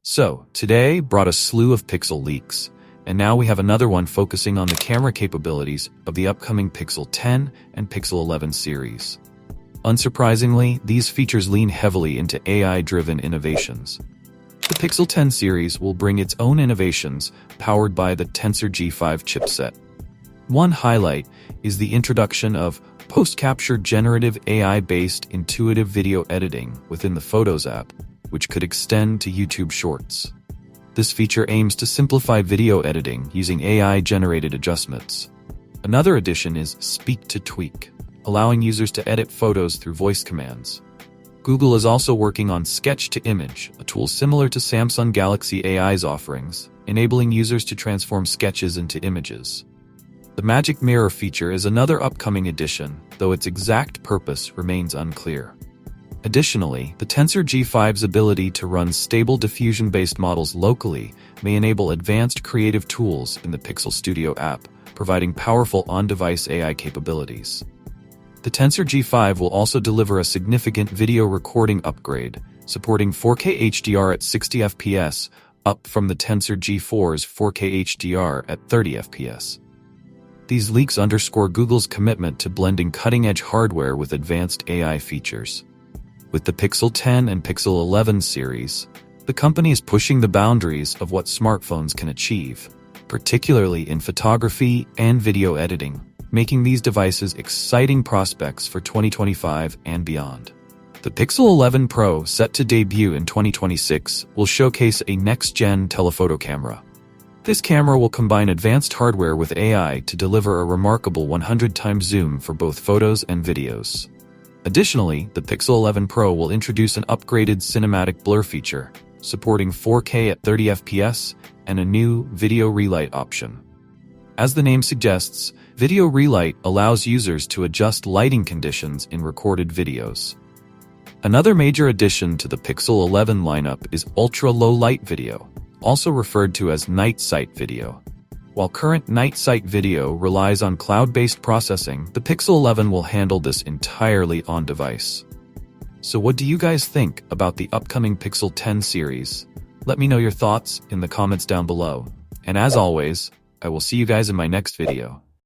So, today brought a slew of Pixel leaks, and now we have another one focusing on the camera capabilities of the upcoming Pixel 10 and Pixel 11 series. Unsurprisingly, these features lean heavily into AI-driven innovations. The Pixel 10 series will bring its own innovations powered by the Tensor G5 chipset. One highlight is the introduction of post-capture generative AI-based intuitive video editing within the Photos app, which could extend to YouTube Shorts. This feature aims to simplify video editing using AI-generated adjustments. Another addition is Speak to Tweak, allowing users to edit photos through voice commands. Google is also working on Sketch to Image, a tool similar to Samsung Galaxy AI's offerings, enabling users to transform sketches into images. The Magic Mirror feature is another upcoming addition, though its exact purpose remains unclear. Additionally, the Tensor G5's ability to run stable diffusion-based models locally may enable advanced creative tools in the Pixel Studio app, providing powerful on-device AI capabilities. The Tensor G5 will also deliver a significant video recording upgrade, supporting 4K HDR at 60 FPS, up from the Tensor G4's 4K HDR at 30 FPS. These leaks underscore Google's commitment to blending cutting-edge hardware with advanced AI features. With the Pixel 10 and Pixel 11 series, the company is pushing the boundaries of what smartphones can achieve, particularly in photography and video editing, making these devices exciting prospects for 2025 and beyond. The Pixel 11 Pro, set to debut in 2026, will showcase a next-gen telephoto camera. This camera will combine advanced hardware with AI to deliver a remarkable 100x zoom for both photos and videos. Additionally, the Pixel 11 Pro will introduce an upgraded cinematic blur feature, supporting 4K at 30 FPS and a new video relight option. As the name suggests, video relight allows users to adjust lighting conditions in recorded videos. Another major addition to the Pixel 11 lineup is ultra-low light video, also referred to as night sight video. While current night sight video relies on cloud-based processing, the Pixel 11 will handle this entirely on-device. So what do you guys think about the upcoming Pixel 10 series? Let me know your thoughts in the comments down below. And as always, I will see you guys in my next video.